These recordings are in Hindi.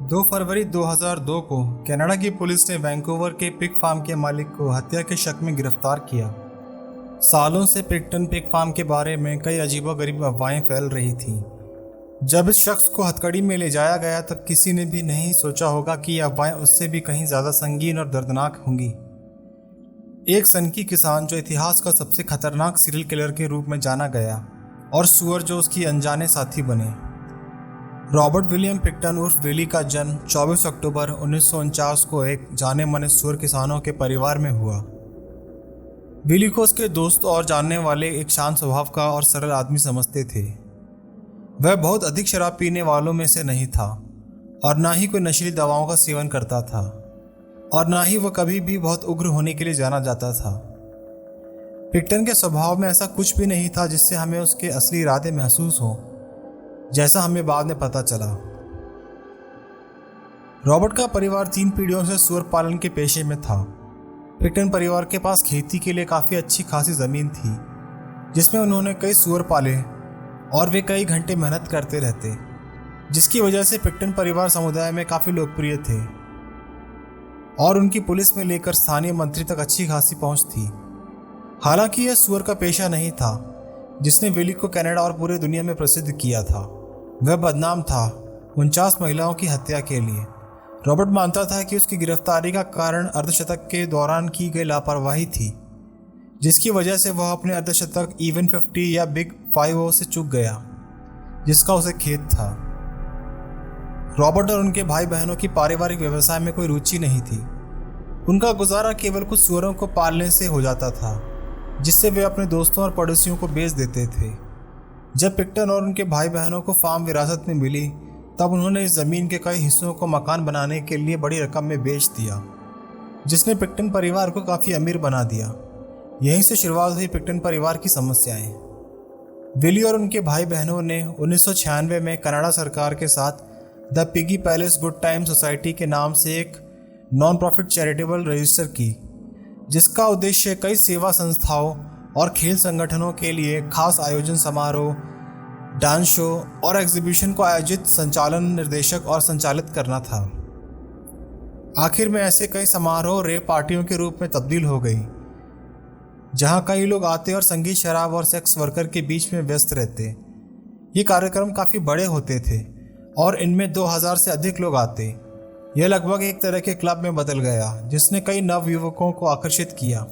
2 फरवरी 2002 को कनाडा की पुलिस ने वैंकूवर के पिग फार्म के मालिक को हत्या के शक में गिरफ्तार किया। सालों से पिगटन पिग फार्म के बारे में कई अजीबोगरीब अफवाहें फैल रही थीं। जब इस शख्स को हथकड़ी में ले जाया गया तब किसी ने भी नहीं सोचा होगा कि ये अफवाहें उससे भी कहीं ज़्यादा संगीन और दर्दनाक होंगी। एक सनकी किसान जो इतिहास का सबसे खतरनाक सीरियल किलर के रूप में जाना गया और सुअर जो उसकी अनजाने साथी बने। रॉबर्ट विलियम पिगटन उर्फ विली का जन्म 24 अक्टूबर 1949 को एक जाने माने सुअर किसानों के परिवार में हुआ। विली को उसके दोस्त और जानने वाले एक शांत स्वभाव का और सरल आदमी समझते थे। वह बहुत अधिक शराब पीने वालों में से नहीं था और ना ही कोई नशीली दवाओं का सेवन करता था और ना ही वह कभी भी बहुत उग्र होने के लिए जाना जाता था। पिगटन के स्वभाव में ऐसा कुछ भी नहीं था जिससे हमें उसके असली इरादे महसूस हो, जैसा हमें बाद में पता चला। रॉबर्ट का परिवार 3 पीढ़ियों से सूअर पालन के पेशे में था। पिगटन परिवार के पास खेती के लिए काफ़ी अच्छी खासी ज़मीन थी जिसमें उन्होंने कई सूअर पाले और वे कई घंटे मेहनत करते रहते, जिसकी वजह से पिगटन परिवार समुदाय में काफ़ी लोकप्रिय थे और उनकी पुलिस में लेकर स्थानीय मंत्री तक अच्छी खासी पहुंच थी। हालांकि यह सूअर का पेशा नहीं था जिसने विली को कनाडा और पूरे दुनिया में प्रसिद्ध किया था। वह बदनाम था 49 महिलाओं की हत्या के लिए। रॉबर्ट मानता था कि उसकी गिरफ्तारी का कारण अर्धशतक के दौरान की गई लापरवाही थी, जिसकी वजह से वह अपने अर्धशतक इवन 50 या बिग 50 से चूक गया, जिसका उसे खेद था। रॉबर्ट और उनके भाई बहनों की पारिवारिक व्यवसाय में कोई रुचि नहीं थी। उनका गुजारा केवल कुछ सूअरों को पालने से हो जाता था, जिससे वे अपने दोस्तों और पड़ोसियों को बेच देते थे। जब पिगटन और उनके भाई बहनों को फार्म विरासत में मिली तब उन्होंने इस ज़मीन के कई हिस्सों को मकान बनाने के लिए बड़ी रकम में बेच दिया, जिसने पिगटन परिवार को काफ़ी अमीर बना दिया। यहीं से शुरुआत हुई पिगटन परिवार की समस्याएं। विली और उनके भाई बहनों ने 1996 में कनाडा सरकार के साथ the piggy palace good time society के नाम से एक नॉन प्रॉफिट चैरिटेबल रजिस्टर की, जिसका उद्देश्य कई सेवा संस्थाओं और खेल संगठनों के लिए खास आयोजन, समारोह, डांस शो और एग्जीबिशन को आयोजित, संचालन, निर्देशक और संचालित करना था। आखिर में ऐसे कई समारोह रेव पार्टियों के रूप में तब्दील हो गई, जहां कई लोग आते और संगीत, शराब और सेक्स वर्कर के बीच में व्यस्त रहते। ये कार्यक्रम काफ़ी बड़े होते थे और इनमें 2000 से अधिक लोग आते। यह लगभग एक तरह के क्लब में बदल गया, जिसने कई नव युवकों को आकर्षित किया।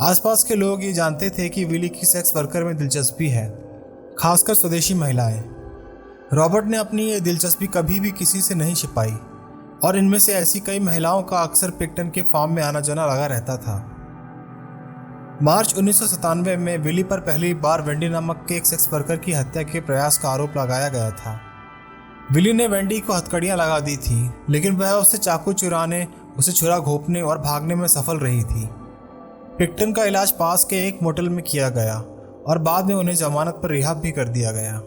आसपास के लोग ये जानते थे कि विली की सेक्स वर्कर में दिलचस्पी है, खासकर स्वदेशी महिलाएं। रॉबर्ट ने अपनी ये दिलचस्पी कभी भी किसी से नहीं छिपाई और इनमें से ऐसी कई महिलाओं का अक्सर पिगटन के फार्म में आना जाना लगा रहता था। मार्च 1997 में विली पर पहली बार वेंडी नामक के एक सेक्स वर्कर की हत्या के प्रयास का आरोप लगाया गया था। विली ने वेंडी को हथकड़ियां लगा दी थी, लेकिन वह उससे चाकू चुराने, उसे छुरा घोंपने और भागने में सफल रही थी। पिगटन का इलाज पास के एक मोटल में किया गया और बाद में उन्हें जमानत पर रिहा भी कर दिया गया।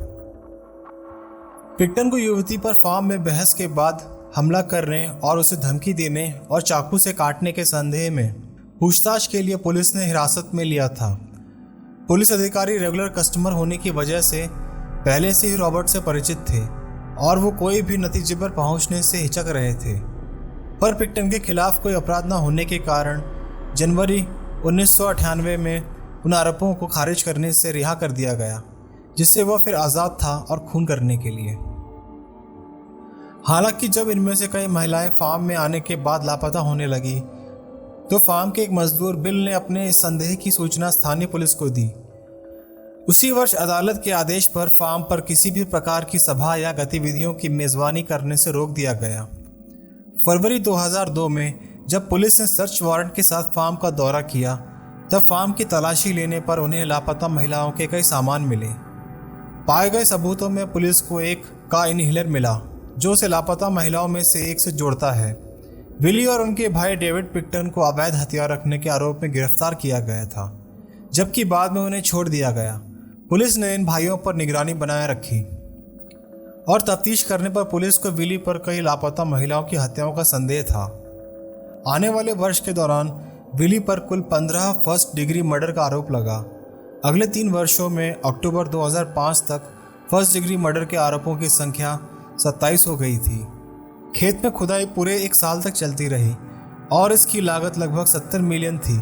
पिगटन को युवती पर फार्म में बहस के बाद हमला करने और उसे धमकी देने और चाकू से काटने के संदेह में पूछताछ के लिए पुलिस ने हिरासत में लिया था। पुलिस अधिकारी रेगुलर कस्टमर होने की वजह से पहले से ही रॉबर्ट से परिचित थे और वो कोई भी नतीजे पर पहुंचने से हिचक रहे थे। पर पिगटन के खिलाफ कोई अपराध न होने के कारण जनवरी 1998 में उन आरोपों को खारिज करने से रिहा कर दिया गया, जिससे वह फिर आज़ाद था और खून करने के लिए। हालांकि जब इनमें से कई महिलाएं फार्म में आने के बाद लापता होने लगी तो फार्म के एक मजदूर बिल ने अपने इस संदेह की सूचना स्थानीय पुलिस को दी। उसी वर्ष अदालत के आदेश पर फार्म पर किसी भी प्रकार की सभा या गतिविधियों की मेज़बानी करने से रोक दिया गया। फरवरी 2002 में जब पुलिस ने सर्च वारंट के साथ फार्म का दौरा किया तब फार्म की तलाशी लेने पर उन्हें लापता महिलाओं के कई सामान मिले। पाए गए सबूतों में पुलिस को एक का इनहेलर मिला जो उसे लापता महिलाओं में से एक से जोड़ता है। विली और उनके भाई डेविड पिगटन को अवैध हथियार रखने के आरोप में गिरफ्तार किया गया था, जबकि बाद में उन्हें छोड़ दिया गया। पुलिस ने इन भाइयों पर निगरानी बनाए रखी और तफ्तीश करने पर पुलिस को विली पर कई लापता महिलाओं की हत्याओं का संदेह था। आने वाले वर्ष के दौरान विली पर कुल 15 फर्स्ट डिग्री मर्डर का आरोप लगा। अगले 3 वर्षों में अक्टूबर 2005 तक फर्स्ट डिग्री मर्डर के आरोपों की संख्या 27 हो गई थी। खेत में खुदाई पूरे 1 साल तक चलती रही और इसकी लागत लगभग 70 मिलियन थी,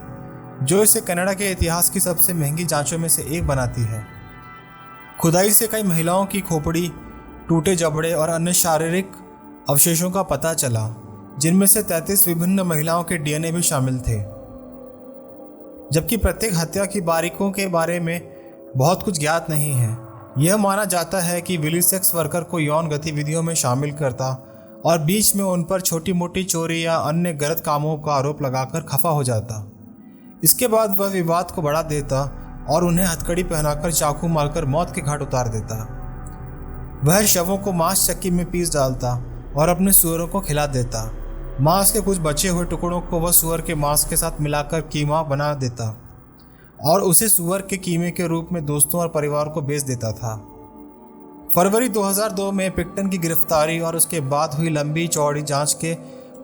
जो इसे कनाडा के इतिहास की सबसे महंगी जांचों में से एक बनाती है। खुदाई से कई महिलाओं की खोपड़ी, टूटे जबड़े और अन्य शारीरिक अवशेषों का पता चला, जिनमें से 33 विभिन्न महिलाओं के डीएनए भी शामिल थे। जबकि प्रत्येक हत्या की बारीकों के बारे में बहुत कुछ ज्ञात नहीं है। यह माना जाता है कि विली सेक्स वर्कर को यौन गतिविधियों में शामिल करता और बीच में उन पर छोटी मोटी चोरी या अन्य गलत कामों का आरोप लगाकर खफा हो जाता। इसके बाद वह विवाद को बढ़ा देता और उन्हें हथकड़ी पहनाकर चाकू मारकर मौत के घाट उतार देता। वह शवों को मांस चक्की में पीस डालता और अपने सुअरों को खिला देता। मांस के कुछ बचे हुए टुकड़ों को वह सुअर के मांस के साथ मिलाकर कीमा बना देता और उसे सुअर के कीमे के रूप में दोस्तों और परिवार को बेच देता था। फरवरी 2002 में पिक्टन की गिरफ्तारी और उसके बाद हुई लंबी चौड़ी जांच के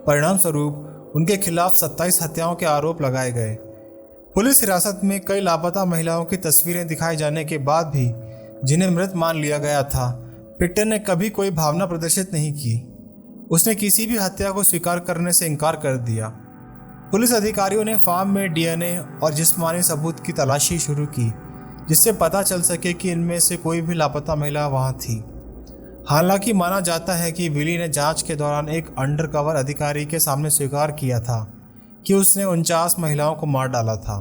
परिणाम स्वरूप उनके खिलाफ 27 हत्याओं के आरोप लगाए गए। पुलिस हिरासत में कई लापता महिलाओं की तस्वीरें दिखाए जाने के बाद भी, जिन्हें मृत मान लिया गया था, पिक्टन ने कभी कोई भावना प्रदर्शित नहीं की। उसने किसी भी हत्या को स्वीकार करने से इनकार कर दिया। पुलिस अधिकारियों ने फार्म में डीएनए और जिस्मानी सबूत की तलाशी शुरू की, जिससे पता चल सके कि इनमें से कोई भी लापता महिला वहां थी। हालांकि माना जाता है कि विली ने जांच के दौरान एक अंडरकवर अधिकारी के सामने स्वीकार किया था कि उसने 49 महिलाओं को मार डाला था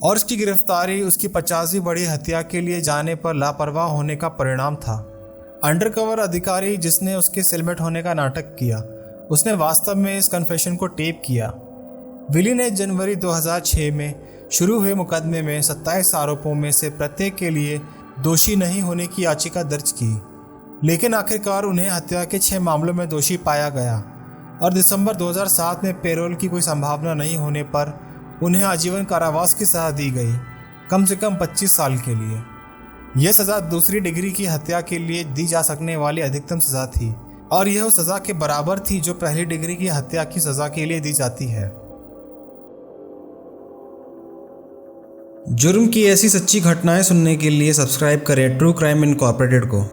और उसकी गिरफ्तारी उसकी 50वीं बड़ी हत्या के लिए जाने पर लापरवाह होने का परिणाम था। अंडरकवर अधिकारी जिसने उसके सेलमेट होने का नाटक किया, उसने वास्तव में इस कन्फेशन को टेप किया। विली ने जनवरी 2006 में शुरू हुए मुकदमे में 27 आरोपों में से प्रत्येक के लिए दोषी नहीं होने की याचिका दर्ज की, लेकिन आखिरकार उन्हें हत्या के 6 मामलों में दोषी पाया गया और दिसंबर 2007 में पेरोल की कोई संभावना नहीं होने पर उन्हें आजीवन कारावास की सजा दी गई, कम से कम 25 साल के लिए। यह सज़ा दूसरी डिग्री की हत्या के लिए दी जा सकने वाली अधिकतम सज़ा थी और यह उस सज़ा के बराबर थी जो पहली डिग्री की हत्या की सज़ा के लिए दी जाती है। जुर्म की ऐसी सच्ची घटनाएं सुनने के लिए सब्सक्राइब करें ट्रू क्राइम इनकॉर्पोरेटेड को।